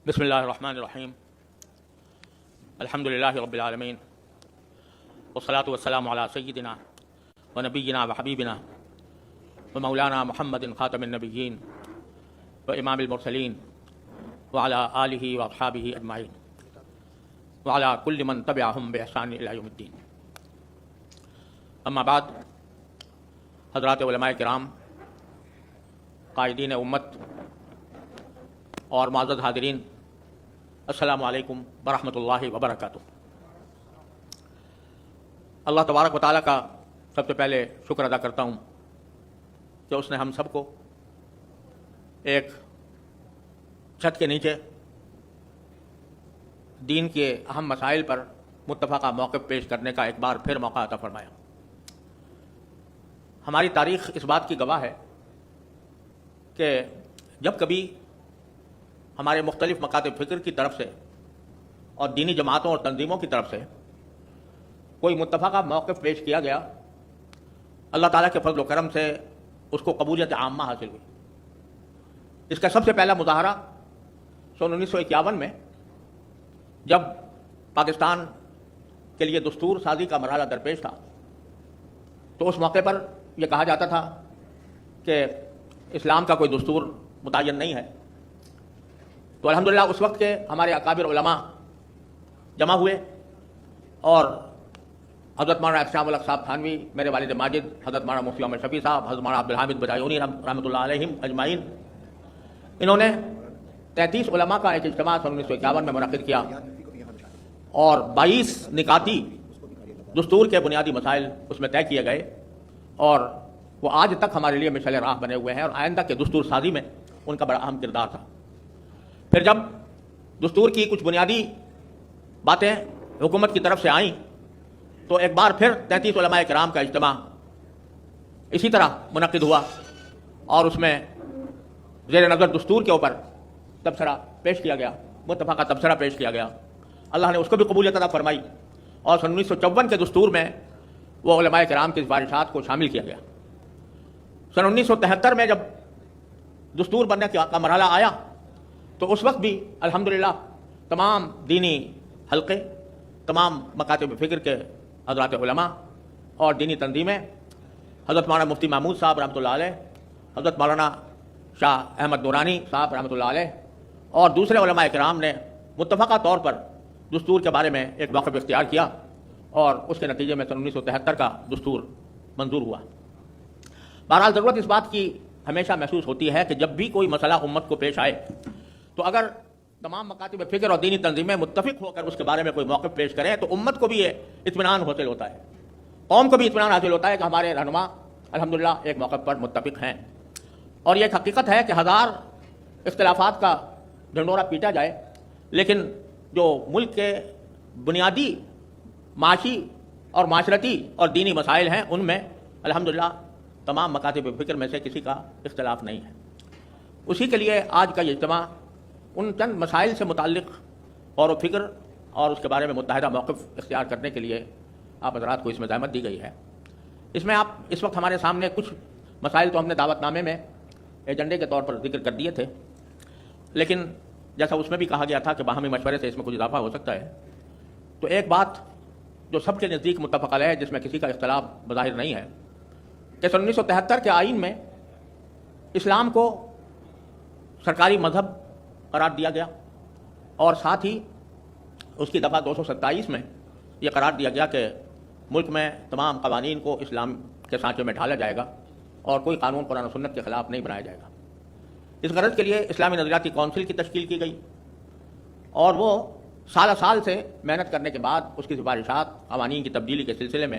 بسم اللہ الرحمن الرحیم الحمد للہ رب العالمین والصلاة والسلام علی سیدنا و نبینا و حبیبنا و مولانا محمد خاتم النبیین و امام المرسلین وعلى آلہ و اصحابہ اجمعین وعلى کل من تبعہم بإحسان الی یوم الدین. اما بعد، حضرات علماء کرام، قائدین امت اور معزز حاضرین، السلام علیکم ورحمۃ اللہ وبرکاتہ. اللہ تبارک و تعالیٰ کا سب سے پہلے شکر ادا کرتا ہوں کہ اس نے ہم سب کو ایک چھت کے نیچے دین کے اہم مسائل پر متفقہ موقف پیش کرنے کا ایک بار پھر موقع عطا فرمایا. ہماری تاریخ اس بات کی گواہ ہے کہ جب کبھی ہمارے مختلف مکاتب فکر کی طرف سے اور دینی جماعتوں اور تنظیموں کی طرف سے کوئی متفقہ موقف پیش کیا گیا، اللہ تعالیٰ کے فضل و کرم سے اس کو قبولیت عامہ حاصل ہوئی. اس کا سب سے پہلا مظاہرہ سن 1951 میں جب پاکستان کے لیے دستور سازی کا مرحلہ درپیش تھا، تو اس موقع پر یہ کہا جاتا تھا کہ اسلام کا کوئی دستور متعین نہیں ہے. تو الحمدللہ اس وقت کے ہمارے اکابر علماء جمع ہوئے اور حضرت مولانا افشام الحق صاحب تھانوی، میرے والد ماجد حضرت مولانا مفتی عمر شفیع صاحب، حضرت مولانا عبدالحامد بجایونی رحمۃ اللہ علیہم اجمعین، انہوں نے 33 علماء کا ایک اجتماع سن 1951 میں منعقد کیا اور 22 نکاتی دستور کے بنیادی مسائل اس میں طے کیے گئے، اور وہ آج تک ہمارے لیے مشعل راہ بنے ہوئے ہیں اور آئندہ کے دستور سازی میں ان کا بڑا اہم کردار تھا. پھر جب دستور کی کچھ بنیادی باتیں حکومت کی طرف سے آئیں تو ایک بار پھر 33 علماء کرام کا اجتماع اسی طرح منعقد ہوا اور اس میں زیر نظر دستور کے اوپر تبصرہ پیش کیا گیا، متفقہ تبصرہ پیش کیا گیا. اللہ نے اس کو بھی قبولیت عطا فرمائی اور سن 1954 کے دستور میں وہ علماء کرام کی سفارشات کو شامل کیا گیا. سن 1973 میں جب دستور بننے کا مرحلہ آیا تو اس وقت بھی الحمدللہ تمام دینی حلقے، تمام مکاتب فکر کے حضرات علماء اور دینی تنظیمیں، حضرت مولانا مفتی محمود صاحب رحمۃ اللہ علیہ، حضرت مولانا شاہ احمد نورانی صاحب رحمۃ اللہ علیہ اور دوسرے علماء کرام نے متفقہ طور پر دستور کے بارے میں ایک موقف اختیار کیا اور اس کے نتیجے میں سن 1973 کا دستور منظور ہوا. بہرحال ضرورت اس بات کی ہمیشہ محسوس ہوتی ہے کہ جب بھی کوئی مسئلہ امت کو پیش آئے تو اگر تمام مکاتب فکر اور دینی تنظیمیں متفق ہو کر اس کے بارے میں کوئی موقف پیش کریں تو امت کو بھی یہ اطمینان حاصل ہوتا ہے، قوم کو بھی اطمینان حاصل ہوتا ہے کہ ہمارے رہنما الحمدللہ ایک موقف پر متفق ہیں. اور یہ ایک حقیقت ہے کہ ہزار اختلافات کا ڈھنڈورا پیٹا جائے لیکن جو ملک کے بنیادی معاشی اور معاشرتی اور دینی مسائل ہیں ان میں الحمدللہ تمام مکاتب فکر میں سے کسی کا اختلاف نہیں ہے. اسی کے لیے آج کا یہ اجتماع ان چند مسائل سے متعلق غور و فکر اور اس کے بارے میں متحدہ موقف اختیار کرنے کے لیے آپ حضرات کو اس میں زحمت دی گئی ہے. اس میں آپ اس وقت ہمارے سامنے کچھ مسائل تو ہم نے دعوت نامے میں ایجنڈے کے طور پر ذکر کر دیے تھے، لیکن جیسا اس میں بھی کہا گیا تھا کہ باہمی مشورے سے اس میں کچھ اضافہ ہو سکتا ہے. تو ایک بات جو سب کے نزدیک متفق علیہ ہے، جس میں کسی کا اختلاف بظاہر نہیں ہے، کہ سن 1973 کے آئین میں اسلام کو سرکاری مذہب قرار دیا گیا اور ساتھ ہی اس کی دفعہ 227 میں یہ قرار دیا گیا کہ ملک میں تمام قوانین کو اسلام کے سانچے میں ڈھالا جائے گا اور کوئی قانون قرآن و سنت کے خلاف نہیں بنایا جائے گا. اس غرض کے لیے اسلامی نظریاتی کونسل کی تشکیل کی گئی اور وہ سالہ سال سے محنت کرنے کے بعد اس کی سفارشات قوانین کی تبدیلی کے سلسلے میں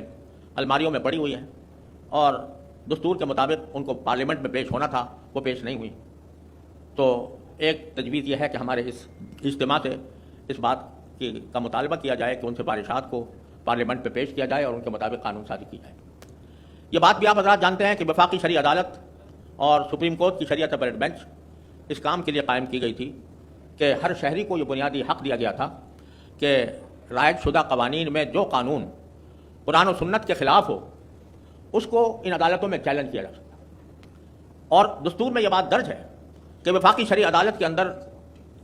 الماریوں میں پڑی ہوئی ہیں اور دستور کے مطابق ان کو پارلیمنٹ میں پیش ہونا تھا، وہ پیش نہیں ہوئی. تو ایک تجویز یہ ہے کہ ہمارے اس اجتماع سے اس بات کا مطالبہ کیا جائے کہ ان سفارشات کو پارلیمنٹ پہ پیش کیا جائے اور ان کے مطابق قانون سازی کی جائے. یہ بات بھی آپ حضرات جانتے ہیں کہ وفاقی شرعی عدالت اور سپریم کورٹ کی شریعت اپیلیٹ بینچ اس کام کے لیے قائم کی گئی تھی کہ ہر شہری کو یہ بنیادی حق دیا گیا تھا کہ رائج شدہ قوانین میں جو قانون قرآن و سنت کے خلاف ہو اس کو ان عدالتوں میں چیلنج کیا جا سکتا. اور دستور میں یہ بات درج ہے کہ وفاقی شرعی عدالت کے اندر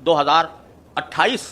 2028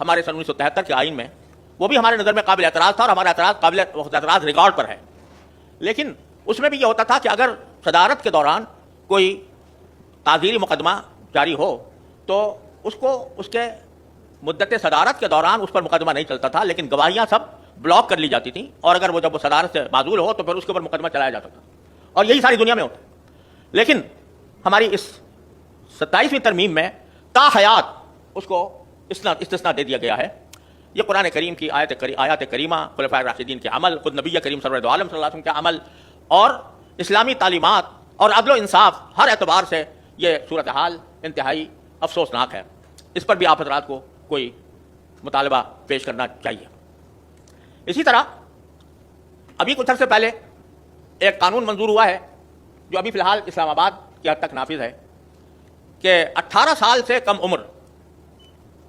ہمارے سن 1973 کے آئین میں، وہ بھی ہمارے نظر میں قابل اعتراض تھا، اور ہمارا اعتراض قابل اعتراض ریکارڈ پر ہے. لیکن اس میں بھی یہ ہوتا تھا کہ اگر صدارت کے دوران کوئی تعزیری مقدمہ جاری ہو تو اس کو اس کے مدت صدارت کے دوران اس پر مقدمہ نہیں چلتا تھا، لیکن گواہیاں سب بلاک کر لی جاتی تھیں، اور اگر وہ جب وہ صدارت سے معزول ہو تو پھر اس کے اوپر مقدمہ چلایا جاتا تھا. اور یہی ساری دنیا میں ہوتا ہے. لیکن ہماری اس 27ویں ترمیم میں تا حیات اس کو استثناء دے دیا گیا ہے. یہ قرآن کریم کی آیات کریمہ، خلفائے راشدین کے عمل، خود نبی کریم سرور دو عالم صلی اللہ علیہ وسلم کے عمل، اور اسلامی تعلیمات اور عدل و انصاف، ہر اعتبار سے یہ صورتحال انتہائی افسوسناک ہے. اس پر بھی آپ حضرات کو کوئی مطالبہ پیش کرنا چاہیے. اسی طرح ابھی کچھ عرصے پہلے ایک قانون منظور ہوا ہے جو ابھی فی الحال اسلام آباد کی حد تک نافذ ہے کہ 18 سال سے کم عمر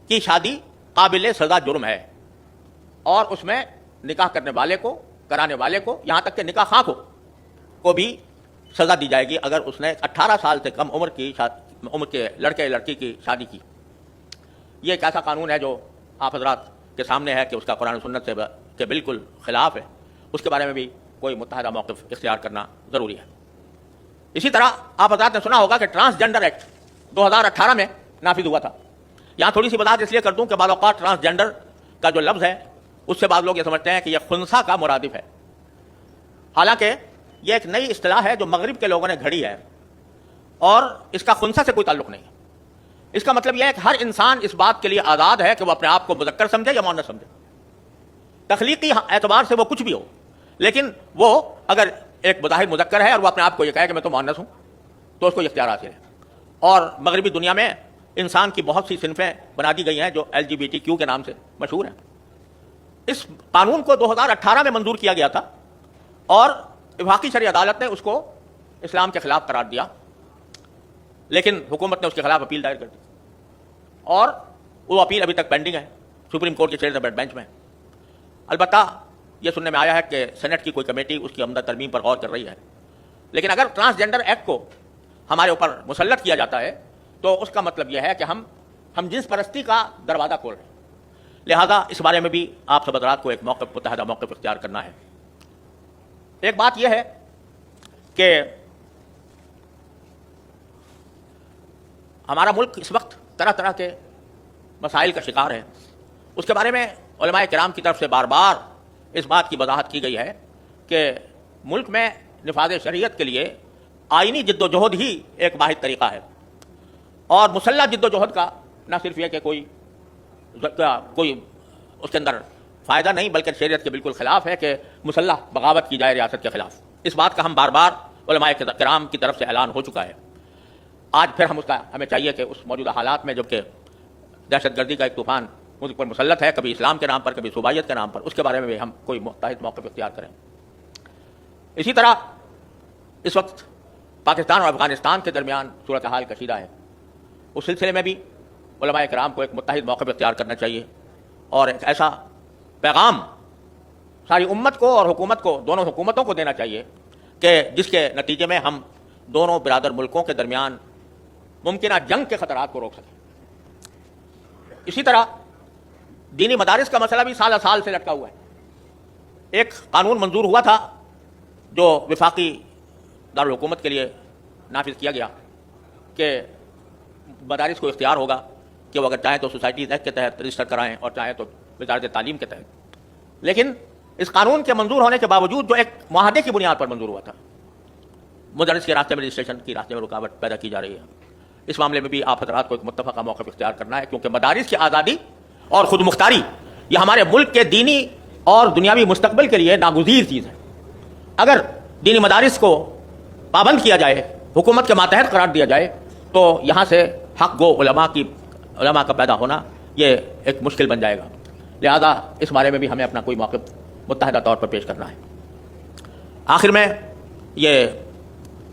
کی شادی قابل سزا جرم ہے، اور اس میں نکاح کرنے والے کو، کرانے والے کو، یہاں تک کہ نکاح خواہ کو بھی سزا دی جائے گی اگر اس نے 18 سال سے کم عمر کے لڑکے لڑکی کی شادی کی. یہ ایک ایسا قانون ہے جو آپ حضرات کے سامنے ہے کہ اس کا قرآن و سنت سے کے بالکل خلاف ہے. اس کے بارے میں بھی کوئی متحدہ موقف اختیار کرنا ضروری ہے. اسی طرح آپ حضرات نے سنا ہوگا کہ ٹرانسجنڈر ایکٹ 2018 میں نافذ ہوا تھا. یہاں تھوڑی سی وضاحت اس لیے کر دوں کہ بعض اوقات ٹرانسجنڈر کا جو لفظ ہے اس سے بعض لوگ یہ سمجھتے ہیں کہ یہ خنثی کا مرادف ہے، حالانکہ یہ ایک نئی اصطلاح ہے جو مغرب کے لوگوں نے گھڑی ہے، اور اس کا خنثی سے کوئی تعلق نہیں ہے. اس کا مطلب یہ ہے کہ ہر انسان اس بات کے لیے آزاد ہے کہ وہ اپنے آپ کو مذکر سمجھے یا مؤنث سمجھے. تخلیقی اعتبار سے وہ کچھ بھی ہو، لیکن وہ اگر ایک بظاہر مذکر ہے اور وہ اپنے آپ کو یہ کہے کہ میں تو مؤنث ہوں تو اس کو اختیار حاصل ہے. اور مغربی دنیا میں انسان کی بہت سی صنفیں بنا دی گئی ہیں جو LGBTQ کے نام سے مشہور ہیں. اس قانون کو 2018 میں منظور کیا گیا تھا، اور وفاقی شرعی عدالت نے اس کو اسلام کے خلاف قرار دیا، لیکن حکومت نے اس کے خلاف اپیل دائر کر دی، اور وہ اپیل ابھی تک پینڈنگ ہے سپریم کورٹ کے چیئر بینچ میں. البتہ یہ سننے میں آیا ہے کہ سینٹ کی کوئی کمیٹی اس کی عمدہ ترمیم پر غور کر رہی ہے. لیکن اگر ٹرانسجنڈر ایکٹ کو ہمارے اوپر مسلط کیا جاتا ہے تو اس کا مطلب یہ ہے کہ ہم جنس پرستی کا دروازہ کھول رہے ہیں. لہذا اس بارے میں بھی آپ سب حضرات کو ایک متحدہ موقف اختیار کرنا ہے. ایک بات یہ ہے کہ ہمارا ملک اس وقت طرح طرح کے مسائل کا شکار ہے. اس کے بارے میں علماء کرام کی طرف سے بار بار اس بات کی وضاحت کی گئی ہے کہ ملک میں نفاذ شریعت کے لیے آئینی جد و جہد ہی ایک واحد طریقہ ہے، اور مسلح جد و جہد کا نہ صرف یہ کہ کوئی اس کے اندر فائدہ نہیں، بلکہ شریعت کے بالکل خلاف ہے کہ مسلح بغاوت کی جائے ریاست کے خلاف. اس بات کا ہم بار بار علماء کرام کی طرف سے اعلان ہو چکا ہے. آج پھر ہمیں چاہیے کہ اس موجودہ حالات میں جبکہ دہشت گردی کا ایک طوفان ملک پر مسلط ہے، کبھی اسلام کے نام پر، کبھی صوبائیت کے نام پر، اس کے بارے میں بھی ہم کوئی متحد موقف اختیار کریں. اسی طرح اس وقت پاکستان اور افغانستان کے درمیان صورتحال کشیدہ ہے. اس سلسلے میں بھی علماء کرام کو ایک متحد موقف اختیار کرنا چاہیے، اور ایک ایسا پیغام ساری امت کو اور حکومت کو، دونوں حکومتوں کو دینا چاہیے کہ جس کے نتیجے میں ہم دونوں برادر ملکوں کے درمیان ممکنہ جنگ کے خطرات کو روک سکیں. اسی طرح دینی مدارس کا مسئلہ بھی سال سال سے لٹکا ہوا ہے. ایک قانون منظور ہوا تھا جو وفاقی دارالحکومت کے لیے نافذ کیا گیا کہ مدارس کو اختیار ہوگا کہ وہ اگر چاہیں تو سوسائٹیز ایکٹ کے تحت رجسٹر کرائیں اور چاہیں تو وزارت تعلیم کے تحت. لیکن اس قانون کے منظور ہونے کے باوجود جو ایک معاہدے کی بنیاد پر منظور ہوا تھا، مدارس کے راستے میں رجسٹریشن کی راستے میں رکاوٹ پیدا کی جا رہی ہے. اس معاملے میں بھی آپ حضرات کو ایک متفقہ موقف اختیار کرنا ہے، کیونکہ مدارس کی آزادی اور خود مختاری یہ ہمارے ملک کے دینی اور دنیاوی مستقبل کے لیے ناگزیر چیز ہے. اگر دینی مدارس کو پابند کیا جائے، حکومت کے ماتحت قرار دیا جائے، تو یہاں سے حق گو علماء کا پیدا ہونا یہ ایک مشکل بن جائے گا. لہذا اس بارے میں بھی ہمیں اپنا کوئی موقف متحدہ طور پر پیش کرنا ہے. آخر میں یہ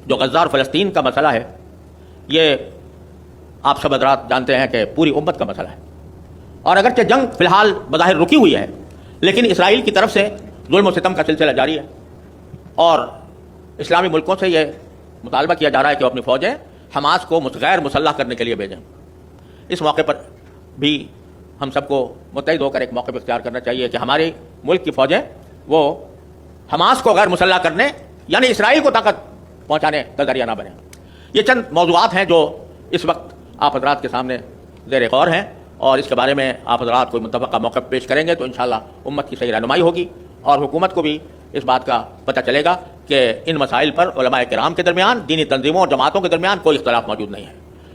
جو غزہ اور فلسطین کا مسئلہ ہے، یہ آپ سب حضرات جانتے ہیں کہ پوری امت کا مسئلہ ہے، اور اگرچہ جنگ فی الحال بظاہر رکی ہوئی ہے، لیکن اسرائیل کی طرف سے ظلم و ستم کا سلسلہ جاری ہے، اور اسلامی ملکوں سے یہ مطالبہ کیا جا رہا ہے کہ وہ اپنی فوجیں حماس کو غیر مسلح کرنے کے لیے بھیجیں. اس موقع پر بھی ہم سب کو متحد ہو کر ایک موقف اختیار کرنا چاہیے کہ ہمارے ملک کی فوجیں وہ حماس کو غیر مسلح کرنے یعنی اسرائیل کو طاقت پہنچانے کا ذریعہ نہ بنے. یہ چند موضوعات ہیں جو اس وقت آپ حضرات کے سامنے زیر غور ہیں، اور اس کے بارے میں آپ حضرات کوئی متفقہ موقف پیش کریں گے تو انشاءاللہ امت کی صحیح رہنمائی ہوگی، اور حکومت کو بھی اس بات کا پتہ چلے گا کہ ان مسائل پر علماء کرام کے درمیان، دینی تنظیموں اور جماعتوں کے درمیان کوئی اختلاف موجود نہیں ہے.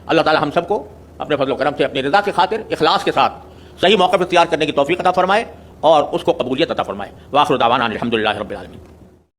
اللہ تعالی ہم سب کو اپنے فضل و کرم سے اپنی رضا کی خاطر اخلاص کے ساتھ صحیح موقف اختیار کرنے کی توفیق عطا فرمائے اور اس کو قبولیت عطا فرمائے. وآخر دعوانا الحمدللہ رب العالمین.